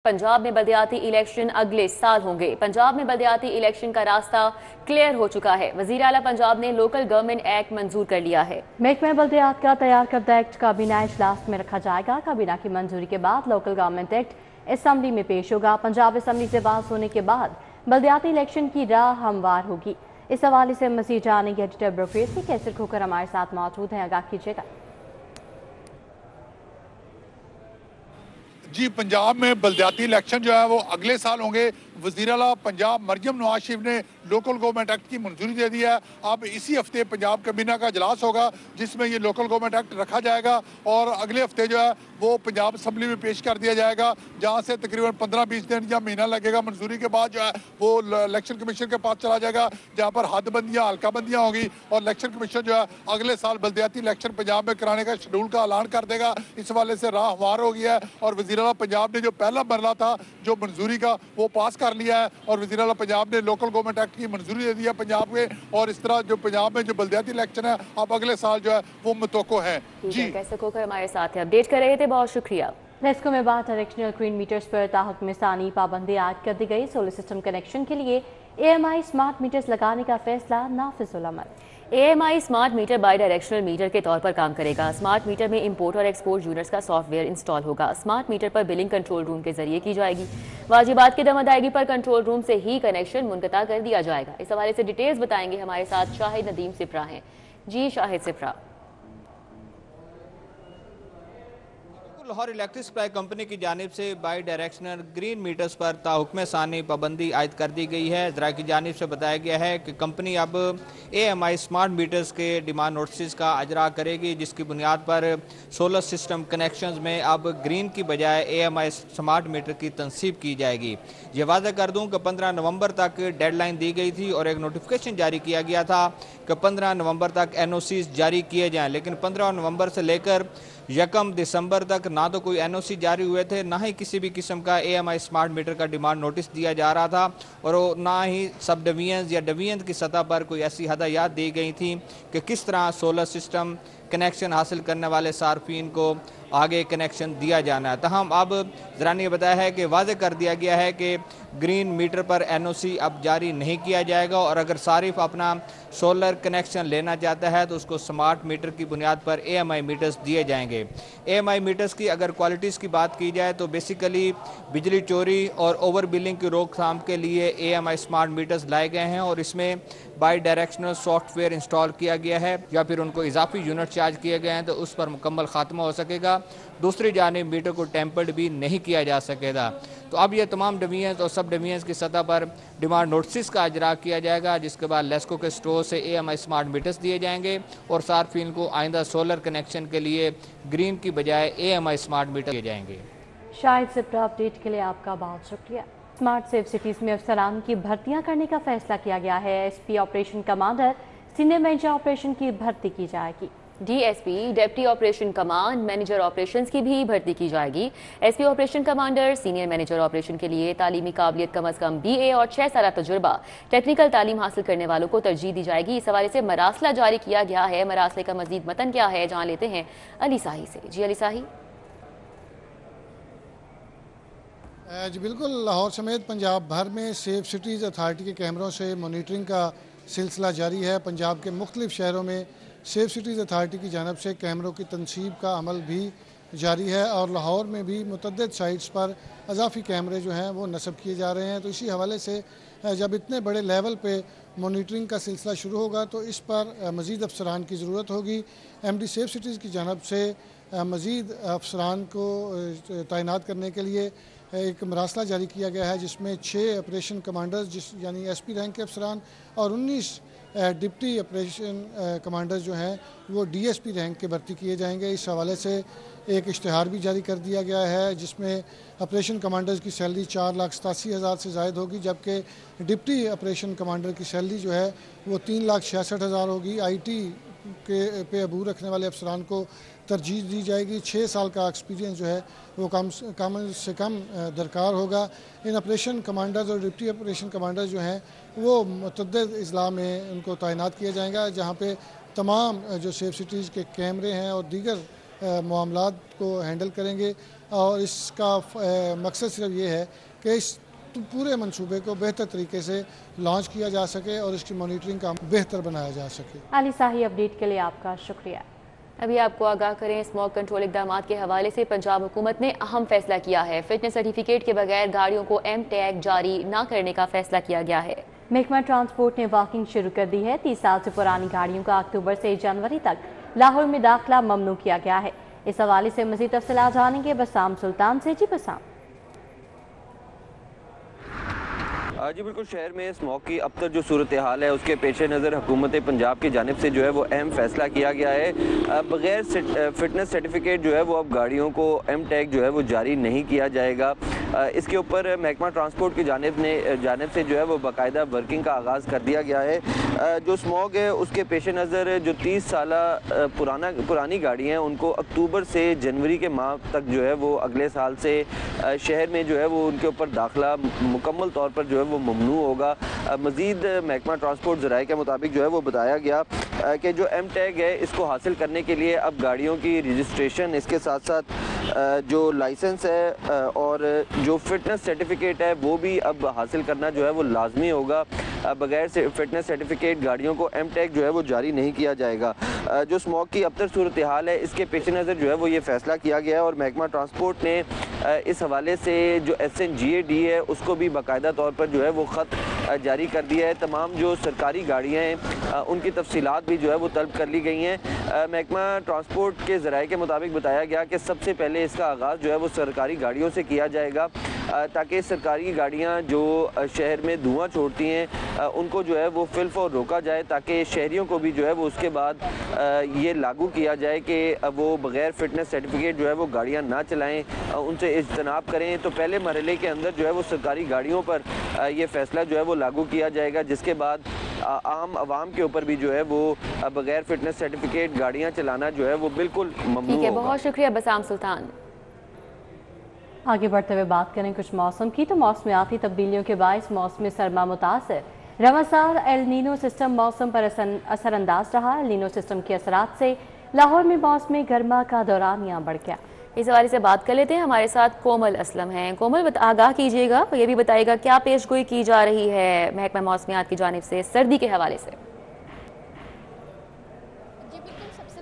पंजाब में बलदियाती इलेक्शन अगले साल होंगे। पंजाब में बलदियाती इलेक्शन का रास्ता क्लियर हो चुका है। वजीर आला पंजाब ने लोकल गवर्नमेंट एक्ट मंजूर कर लिया है। महकमा बलदियात का तैयार करदा एक्ट काबीना इजलास में रखा जाएगा। काबीना की मंजूरी के बाद लोकल गवर्नमेंट एक्ट असम्बली में पेश होगा। पंजाब असम्बली से पास होने के बाद बलदियाती इलेक्शन की राह हमवार होगी। इस हवाले से मजीद जानेंगे एडिटर ब्रोक्रेसी कैसर खोकर हमारे साथ मौजूद हैं। आगाह कीजिएगा। जी, पंजाब में बलदियाती इलेक्शन जो है वो अगले साल होंगे। वज़ीर आला पंजाब मरियम नवाज शरीफ ने लोकल गवर्नमेंट एक्ट की मंजूरी दे दी है। अब इसी हफ्ते पंजाब कैबिनेट का इजलास होगा जिसमें ये लोकल गवर्नमेंट एक्ट रखा जाएगा और अगले हफ्ते जो है वो पंजाब असम्बली में पेश कर दिया जाएगा, जहाँ से तकरीबन 15-20 दिन या महीना लगेगा। मंजूरी के बाद जो है वो इलेक्शन कमीशन के पास चला जाएगा, जहाँ पर हदबंदियाँ हल्काबंदियाँ होगी और इलेक्शन कमीशन जो है अगले साल बलदियाती इलेक्शन पंजाब में कराने का शेड्यूल का ऐलान कर देगा। इस वाले से राह हमवार हो गया है और वज़ीर आला पंजाब ने जो पहला मरला था जो मंजूरी का वो पास कर लिया है और वज़ीर आला पंजाब ने लोकल गवर्नमेंट एक्ट की मंजूरी दे दी है पंजाब में। और इस तरह जो पंजाब में जो बलदियाती इलेक्शन है अब अगले साल जो है वो मुतवक्को है। जी, कैसे खोकर हमारे साथ अपडेट कर रहे थे, बहुत शुक्रिया। नेस्को में बात डायरेक्शनल ग्रीन मीटर्स पर ताहुक्म सानी पाबंदी आयद कर दी गई। सोलर सिस्टम कनेक्शन के लिए AMI स्मार्ट मीटर्स लगाने का फैसला नाफिजुल अमल। AMI smart meter bidirectional meter के तौर पर काम करेगा। स्मार्ट मीटर में इंपोर्ट और एक्सपोर्ट यूनिट्स का सॉफ्टवेयर इंस्टॉल होगा। स्मार्ट मीटर पर बिलिंग कंट्रोल रूम के जरिए की जाएगी। वाजिबात की दम अदायगी पर कंट्रोल रूम से ही कनेक्शन मुनक़ता कर दिया जाएगा। इस हवाले से डिटेल्स बताएंगे हमारे साथ शाहिद नदीम सिप्रा हैं। जी Shahid Sipra. Lahore electric supply company की जानिब से बाई डायरेक्शनल ग्रीन मीटर्स पर ताहुक्म सानी पाबंदी आयद कर दी गई है। ज़रा की जानिब से बताया गया है कि कंपनी अब AMI स्मार्ट मीटर्स के डिमांड नोटिस का अजरा करेगी, जिसकी बुनियाद पर सोलर सिस्टम कनेक्शंस में अब ग्रीन की बजाय AMI स्मार्ट मीटर की तनसीब की जाएगी। ये वाज़ह कर दूँ कि 15 नवंबर तक डेडलाइन दी गई थी और एक नोटिफिकेशन जारी किया गया था कि 15 नवंबर तक NOCs जारी किए जाएँ, लेकिन 15 नवंबर से लेकर 1 दिसंबर तक ना तो कोई NOC जारी हुए थे, ना ही किसी भी किस्म का AMI स्मार्ट मीटर का डिमांड नोटिस दिया जा रहा था और ना ही सब डिवीजन या डिवीजन की सतह पर कोई ऐसी हदायत दी गई थी कि किस तरह सोलर सिस्टम कनेक्शन हासिल करने वाले सार्फिन को आगे कनेक्शन दिया जाना है। तहम अब ज़रा ने बताया है कि वाज़े कर दिया गया है कि ग्रीन मीटर पर NOC अब जारी नहीं किया जाएगा और अगर सारिफ अपना सोलर कनेक्शन लेना चाहता है तो उसको स्मार्ट मीटर की बुनियाद पर AMI मीटर्स दिए जाएंगे। AMI मीटर्स की अगर क्वालिटीज़ की बात की जाए तो बेसिकली बिजली चोरी और ओवर बिलिंग की रोकथाम के लिए AMI स्मार्ट मीटर्स लाए गए हैं और इसमें बाई डायरेक्शनल सॉफ्टवेयर इंस्टॉल किया गया है या फिर उनको इजाफी यूनिट चार्ज किए गए हैं तो उस पर मुकम्मल खात्मा हो सकेगा। दूसरी जानिब मीटर को टेम्पर्ड भी नहीं किया जा सकेगा। तो अब ये तमाम डिवीजन और सब डिवीजन की सतह पर डिमांड नोटिस का अजरा किया जाएगा, जिसके बाद लेस्को के स्टोर से AMI स्मार्ट मीटर्स दिए जाएंगे और सार्फिन को आइंदा सोलर कनेक्शन के लिए ग्रीन की बजाय AMI स्मार्ट मीटर दिए जाएंगे। शाहिद सिप्रा, अपडेट के लिए आपका बहुत शुक्रिया। स्मार्ट सेफ सिटीज़ में अफसरान की भर्तियां करने का फैसला किया गया है। SP operation commander, senior manager operation की भर्ती की जाएगी। DSP, deputy operation command manager operations की भी भर्ती की जाएगी। SP operation commander, senior manager operation के लिए तालीमी काबिलियत कम अज़ कम BA और 6 साल तजुर्बा टेक्निकल तालीम हासिल करने वालों को तरजीह दी जाएगी। इस हवाले से मरासला जारी किया गया है। मरासले का मजीद मतन क्या है जान लेते हैं अली साही से। जी अली साही। जी बिल्कुल, लाहौर समेत पंजाब भर में सेफ सिटीज़ अथॉरिटी के कैमरों से मॉनिटरिंग का सिलसिला जारी है। पंजाब के मुख्तलिफ शहरों में सेफ सिटीज़ अथॉरिटी की जानब से कैमरों की तनसीब का अमल भी जारी है और लाहौर में भी मुतअद्दिद साइट्स पर अजाफी कैमरे जो हैं वो नस्ब किए जा रहे हैं। तो इसी हवाले से जब इतने बड़े लेवल पे मॉनिटरिंग का सिलसिला शुरू होगा तो इस पर मज़ीद अफसरान की ज़रूरत होगी। MD सेफ सिटीज़ की जानब से मज़ीद अफसरान को तैनात करने के लिए एक मरासला जारी किया गया है, जिसमें 6 ऑपरेशन कमांडर्स यानी SP रैंक के अफसरान और 19 डिप्टी ऑपरेशन कमांडर्स जो हैं वो DSP रैंक के भर्ती किए जाएंगे। इस हवाले से एक इश्तिहार भी जारी कर दिया गया है, जिसमें ऑपरेशन कमांडर्स की सैलरी 4,87,000 से ज़ायद होगी, जबकि डिप्टी ऑपरेशन कमांडर की सैलरी जो है वो 3,66,000 होगी। IT के पे अबूर रखने वाले अफसरान को तरजीह दी जाएगी। 6 साल का एक्सपीरियंस जो है वो कम से कम दरकार होगा। इन ऑपरेशन कमांडर्स और डिप्टी ऑपरेशन कमांडर्स जो हैं वो मुतअद्दिद अजला में उनको तैनात किया जाएगा, जहाँ पे तमाम जो सेफ सिटीज़ के कैमरे हैं और दीगर मामलात को हैंडल करेंगे। और इसका मकसद सिर्फ ये है कि इस पूरे मंसूबे को बेहतर तरीके से लॉन्च किया जा सके और इसकी मॉनिटरिंग का बेहतर बनाया जा सके। अली शाही, अपडेट के लिए आपका शुक्रिया। अभी आपको आगाह करें, स्मॉग कंट्रोल इकदाम के हवाले से पंजाब हुकूमत ने अहम फैसला किया है। फिटनेस सर्टिफिकेट के बगैर गाड़ियों को एम टैग जारी न करने का फैसला किया गया है। महकमा ट्रांसपोर्ट ने वॉकिंग शुरू कर दी है। 30 साल से पुरानी गाड़ियों का अक्टूबर से जनवरी तक लाहौर में दाखिला ममनू किया गया है। इस हवाले से मजीद तफसीलात जानेंगे बसाम सुल्तान से। जी बसाम। जी बिल्कुल, शहर में स्मॉग की अब तक जो सूरत हाल है उसके पेश नज़र हुकूमत पंजाब की जानिब से जो है वो अहम फैसला किया गया है। बगैर फिटनेस सर्टिफिकेट जो है वो अब गाड़ियों को एम टैग जो है वो जारी नहीं किया जाएगा। इसके ऊपर महकमा ट्रांसपोर्ट की जानिब से जो है वो बाकायदा वर्किंग का आगाज़ कर दिया गया है। जो स्मॉग है उसके पेश नज़र जो 30 साल पुरानी गाड़ी हैं उनको अक्टूबर से जनवरी के माह तक जो है वो अगले साल से शहर में जो है वो उनके ऊपर दाखिला मुकम्मल तौर पर जो है वो ममनू होगा। मज़ीद महकमा ट्रांसपोर्ट ज़राए के मुताबिक जो है वो बताया गया कि जो एम टैग है इसको हासिल करने के लिए अब गाड़ियों की रजिस्ट्रेशन, इसके साथ साथ जो लाइसेंस है और जो फिटनेस सर्टिफिकेट है वो भी अब हासिल करना जो है वो लाजमी होगा। बगैर से फिटनेस सर्टिफिकेट गाड़ियों को एम टैग जो है वो जारी नहीं किया जाएगा। जो स्मॉग की अब तक सूरत हाल है इसके पेश नज़र जो है वो ये फैसला किया गया है और महकमा ट्रांसपोर्ट ने इस हवाले से जो SNGAD है उसको भी बाकायदा तौर पर जो है वो ख़त जारी कर दिया है। तमाम जो सरकारी गाड़ियाँ हैं उनकी तफसीलात भी जो है वो तलब कर ली गई हैं। महकमा ट्रांसपोर्ट के ज़राए के मुताबिक बताया गया कि सबसे पहले इसका आगाज़ जो है वो सरकारी गाड़ियों से किया जाएगा ताकि सरकारी गाड़ियाँ जो शहर में धुआं छोड़ती हैं उनको जो है वो फिल्फ और रोका जाए, ताकि शहरियों को भी जो है वो उसके बाद ये लागू किया जाए कि वो बग़ैर फिटनेस सर्टिफिकेट जो है वो गाड़ियाँ ना चलाएँ, उनसे इज्तनाब करें। तो पहले मरहले के अंदर जो है वो सरकारी गाड़ियों पर ये फ़ैसला जो है वो लागू किया जाएगा, जिसके बाद आम आवाम के ऊपर भी जो है वो बग़ैर फिटनेस सर्टिफिकेट गाड़ियाँ चलाना जो है वो बिल्कुल ममनू होगा। बहुत शुक्रिया बसाम सुल्तान। आगे बढ़ते हुए बात करें कुछ मौसम की, तो मौसमियाती तब्दीलियों के बायस मौसम सरमा मुतासर। रवा साल एल नीनो सिस्टम मौसम पर असरअंदाज रहा। एल नीनो सिस्टम के असरात से लाहौर में मौसम गर्मा का दौरानिया बढ़ गया। इस हवाले से बात कर लेते हैं, हमारे साथ कोमल असलम हैं। कोमल, आगाह कीजिएगा, ये भी बताइएगा क्या पेशगोई की जा रही है महकमा मौसमियात की जानिब से सर्दी के हवाले से।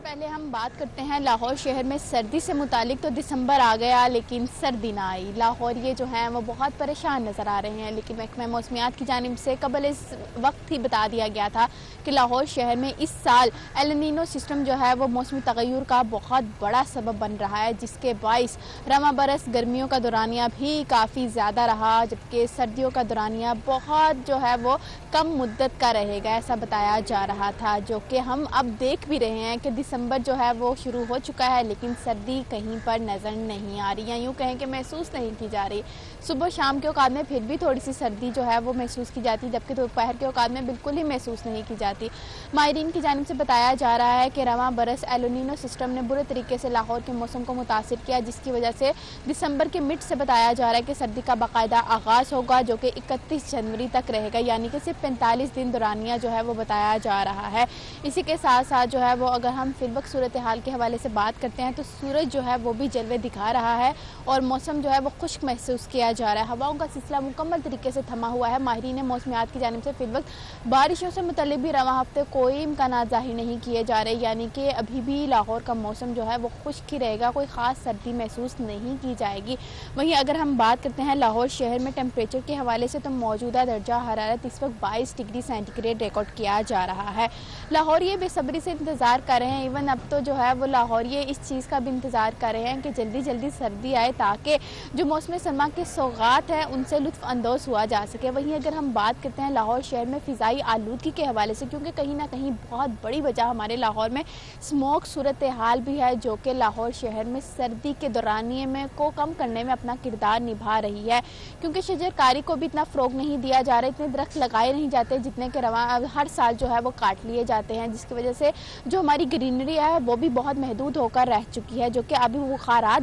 पहले हम बात करते हैं लाहौर शहर में सर्दी से मुतालिक। तो दिसंबर आ गया लेकिन सर्दी ना आई। लाहौरिये जो हैं वो बहुत परेशान नज़र आ रहे हैं, लेकिन महकमा मौसमियात की जानिब से कबल इस वक्त ही बता दिया गया था कि लाहौर शहर में इस साल एल नीनो सिस्टम जो है वो मौसमी तगय्युर का बहुत बड़ा सबब बन रहा है, जिसके बाइस रमा बरस गर्मियों का दौरानिया भी काफ़ी ज़्यादा रहा, जबकि सर्दियों का दौरानिया बहुत जो है वो कम मुद्दत का रहेगा, ऐसा बताया जा रहा था। जो कि हम अब देख भी रहे हैं कि दिसंबर जो है वो शुरू हो चुका है, लेकिन सर्दी कहीं पर नज़र नहीं आ रही, या यूँ कहें कि महसूस नहीं की जा रही। सुबह शाम के औकात में फिर भी थोड़ी सी सर्दी जो है वो महसूस की जाती, जबकि दोपहर के औकात में बिल्कुल ही महसूस नहीं की जाती। माहिरीन की जानिब से बताया जा रहा है कि रवां बरस एल नीनो सिस्टम ने बुरे तरीके से लाहौर के मौसम को मुतासिर किया, जिसकी वजह से दिसंबर के मिड से बताया जा रहा है कि सर्दी का बाकायदा आगाज़ होगा, जो कि 31 जनवरी तक रहेगा, यानी कि सिर्फ 45 दिन दौरानिया जो है वो बताया जा रहा है। इसी के साथ साथ जो है वो अगर हम फिल वक्त सूरत हाल के हवाले से बात करते हैं तो सूरज जो है वो भी जलवे दिखा रहा है और मौसम जो है वो खुश्क महसूस किया जा रहा है। हवाओं का सिलसिला मुकम्मल तरीके से थमा हुआ है। माहिरीन मौसमियात की जानिब से फिल वक्त बारिशों से मुतल्लिक भी रवां हफ्ते कोई इम्कान ज़ाहिर नहीं किए जा रहे, यानी कि अभी भी लाहौर का मौसम जो है वो खुश्क ही रहेगा, कोई ख़ास सर्दी महसूस नहीं की जाएगी। वहीं अगर हम बात करते हैं लाहौर शहर में टेम्परेचर के हवाले से, तो मौजूदा दर्जा हरारत इस वक्त 22 डिग्री सेंटीग्रेड रिकॉर्ड किया जा रहा है। लाहौरिये बेसब्री से इंतज़ार कर रहे हैं, इवन अब तो जो है वो लाहौरिये इस चीज़ का भी इंतज़ार कर रहे हैं कि जल्दी जल्दी सर्दी आए, ताकि जो मौसम सरमा के सौगात हैं उनसे लुत्फ़ अंदोज़ हुआ जा सके। वहीं अगर हम बात करते हैं लाहौर शहर में फ़िज़ाई आलूदगी के हवाले से, क्योंकि कहीं ना कहीं बहुत बड़ी वजह हमारे लाहौर में स्मोक सूरत हाल भी है, जो कि लाहौर शहर में सर्दी के दौरानिए में को कम करने में अपना किरदार निभा रही है, क्योंकि शजरकारी को भी इतना फ़रोग नहीं दिया जा रहा, इतने दरख्त लगाए नहीं जाते जितने के रवा हर साल जो है वो काट लिए जाते हैं, जिसकी वजह से जो हमारी ग्रीनरी प्रक्रिया है वो भी बहुत महदूद होकर रह चुकी है, जो कि अभी बुखारात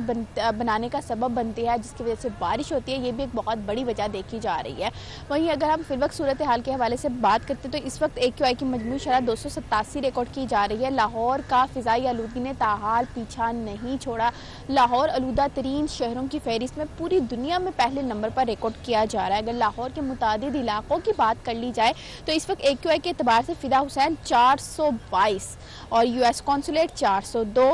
बनाने का सबब बनती है, जिसकी वजह से बारिश होती है। ये भी एक बहुत बड़ी वजह देखी जा रही है। वहीं अगर हम फिल वक्त सूरत हाल के हवाले से बात करते हैं तो इस वक्त AQI की मजमूई शरह 287 रिकॉर्ड की जा रही है। लाहौर का फ़िज़ाई आलूदगी ने ताहाल पीछा नहीं छोड़ा। लाहौर आलूदा तरीन शहरों की फहरिस्त में पूरी दुनिया में पहले नंबर पर रिकॉर्ड किया जा रहा है। अगर लाहौर के मुतादिद इलाकों की बात कर ली जाए तो इस वक्त AQI के एतबार से फ़िदा हुसैन 422 और US consulate 402,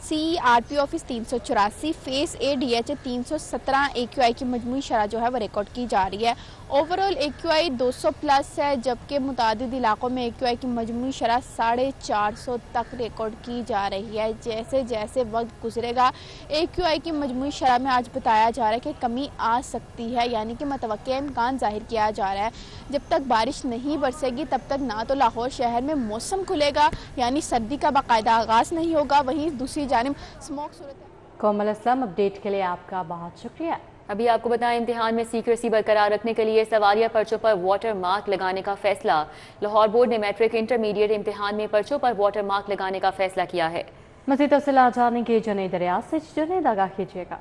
CRP office 384, face A DH 317 AQI की मजमूई शरह जो है वो रिकॉर्ड की जा रही है। ओवरऑल AQI 200 प्लस है, जबकि मुतादिद इलाकों में AQI की मजमूई शरह 450 तक रिकॉर्ड की जा रही है। जैसे जैसे वक्त गुजरेगा AQI की मजमूई शरह में आज बताया जा रहा है कि कमी आ सकती है, यानी कि मतवक्किया इम्कान जाहिर किया जा रहा है। जब तक बारिश नहीं बरसेगी तब तक ना तो लाहौर शहर में मौसम खुलेगा, यानी सर्दी का बाकायदा आगाज़ नहीं होगा। वहीं दूसरी जानिब स्मोक सूरत। कोमल असलम, अपडेट के लिए आपका बहुत शुक्रिया। अभी आपको बताएं, इम्तिहान में सीक्रेसी बरकरार रखने के लिए सवालिया पर्चों पर वाटर मार्क लगाने का फैसला। लाहौर बोर्ड ने मैट्रिक इंटरमीडिएट इम्तिहान में पर्चों पर वाटर मार्क लगाने का फैसला किया है। मज़ीद तफसीलात जानने के जुनैद रियाज से जुनैद आगाह कीजिएगा।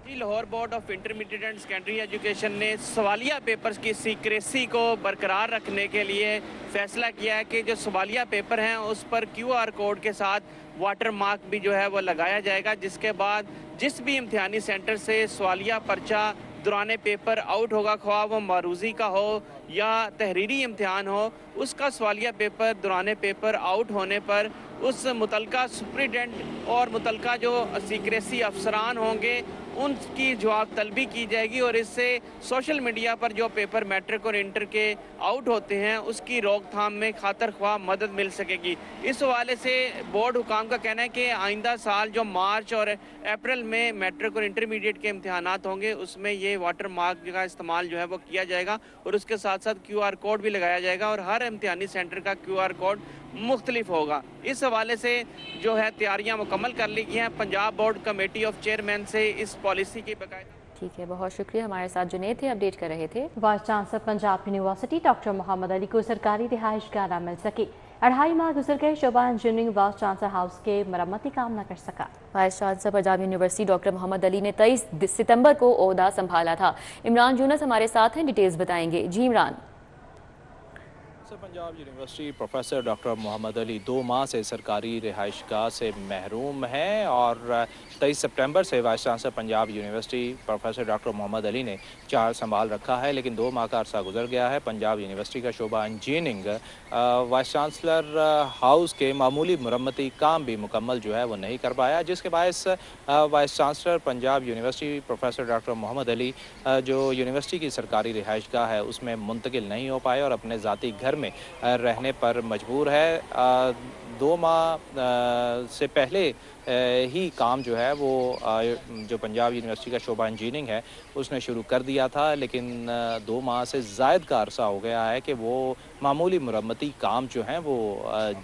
Lahore board of intermediate and secondary education ने सवालिया पेपर्स की सीक्रेसी को बरकरार रखने के लिए फैसला किया है कि जो सवालिया पेपर हैं उस पर QR कोड के साथ वाटर मार्क भी जो है वो लगाया जाएगा, जिसके बाद जिस भी इम्तिहानी सेंटर से सवालिया पर्चा दौरान पेपर आउट होगा, ख्वाह वो मारूजी का हो या तहरीरी इम्तिहान हो, उसका सवालिया पेपर दौरान पेपर आउट होने पर उस मुतलका सुप्रिटेंडेंट और मुतलका जो सीक्रेसी अफसरान होंगे उनकी जवाब तलबी की जाएगी और इससे सोशल मीडिया पर जो पेपर मैट्रिक और इंटर के आउट होते हैं उसकी रोकथाम में खातर ख्वाह मदद मिल सकेगी। इस हवाले से बोर्ड हुकाम का कहना है कि आइंदा साल जो मार्च और अप्रैल में मैट्रिक और इंटरमीडिएट के इम्तिहानात होंगे उसमें ये वाटर मार्क का इस्तेमाल जो है वो किया जाएगा और उसके साथ साथ QR कोड भी लगाया जाएगा और हर इम्तिहानी सेंटर का QR कोड मुख्तलिफ होगा। इस हवाले से जो है तैयारियां मुकम्मल कर ली गई हैं। Punjab board committee of chairman से इस पॉलिसी की बकायदा। ठीक है, बहुत शुक्रिया। हमारे साथ जुनैद थे, अपडेट कर रहे थे। Vice chancellor Punjab university doctor Mohammad Ali को सरकारी रिहाइश गाह न मिल सकी। 2.5 माह गुजर गए, शोबा इंजीनियरिंग वाइस चांसलर हाउस के मरम्मती काम न कर सका। Vice chancellor Punjab university doctor Mohammad Ali ने 23 सितंबर को ओहदा संभाला था। इमरान यूनुस हमारे साथ हैं, डिटेल्स बताएंगे। जी Imran. Punjab university professor doctor Mohammad Ali 2 माह से सरकारी रिहाइशगाह से महरूम हैं और 23 सितंबर से vice chancellor Punjab university professor doctor Mohammad Ali ने चार्ज संभाल रखा है, लेकिन 2 माह का अरसा गुजर गया है। पंजाब यूनिवर्सिटी का शोबा इंजीनियरिंग वाइस चांसलर हाउस के मामूली मरम्मती काम भी मुकम्मल जो है वो नहीं कर पाया, जिसके बायस vice chancellor Punjab university professor doctor Mohammad Ali जो यूनिवर्सिटी की सरकारी रिहाइशगाह है उसमें मुंतकिल नहीं हो पाए और अपने ज़ाती घर में रहने पर मजबूर है। 2 माह से पहले ही काम जो है वो जो पंजाब यूनिवर्सिटी का शोबा इंजीनियरिंग है उसने शुरू कर दिया था, लेकिन 2 माह से ज़ायद का अरसा हो गया है कि वो मामूली मुरम्मती काम जो हैं वो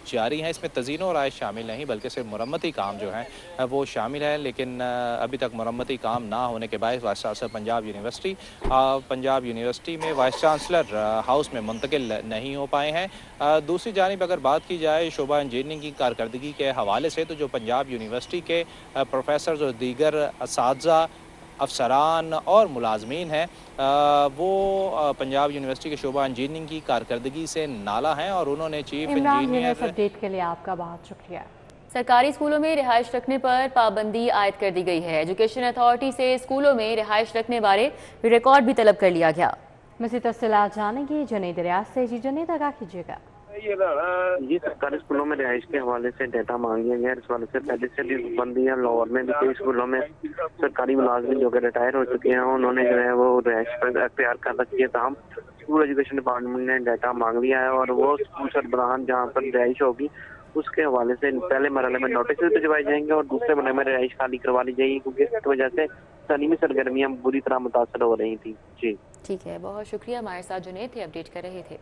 जारी हैं। इसमें तज़ीन और आयश शामिल नहीं बल्कि सिर्फ मुरम्मती काम जो है वो शामिल है, लेकिन अभी तक मुरम्मती काम ना होने के बायस वाइस चांसलर पंजाब यूनिवर्सिटी में वाइस चांसलर हाउस में मुंतकिल नहीं हो पाए हैं। दूसरी जानिब अगर बात की जाए शोबा इंजीनियरिंग की कारकर्दगी के हवाले से तो जो पंजाब यूनिवर्सिटी के प्रोफेसर और दीगर असातिज़ा अफसरान और मुलाजमीन हैं वो पंजाब यूनिवर्सिटी के शोबा इंजीनियरिंग की कारकर्दगी से नाला हैं और उन्होंने चीफ इंजीनियर। अपडेट के लिए आपका बहुत शुक्रिया। सरकारी स्कूलों में रिहाइश रखने पर पाबंदी आयद कर दी गई है। एजुकेशन अथॉरिटी से स्कूलों में रिहाइश रखने बारे रिकॉर्ड भी तलब कर लिया गया। मज़ीद तफसीलात जानेंगे जुनैद रियाज से। जी जुनैद आगाह कीजिएगा। ये सरकारी स्कूलों में रिहाइश के हवाले से डेटा मांग लिया गया। इस हवाले से पहले से भी पाबंदियां लाहौर में भी कई स्कूलों में सरकारी मुलाजमिन जो कि रिटायर हो चुके हैं उन्होंने जो है वो रिहाइश पर अख्तियार कर रखी है। तमाम स्कूल एजुकेशन डिपार्टमेंट ने डाटा मांग लिया है और वो स्कूल सरबराहान जहाँ पर रिहाइश होगी उसके हवाले से पहले मरहले में नोटिस भिजवाए जाएंगे और दूसरे मरहले में रिहाइश खाली करवा ली जाएगी, क्योंकि इस वजह से तालीमी सरगर्मियाँ बुरी तरह मुतासर हो रही थी। जी ठीक है, बहुत शुक्रिया। हमारे साथ जुनैद थे, अपडेट कर रहे थे।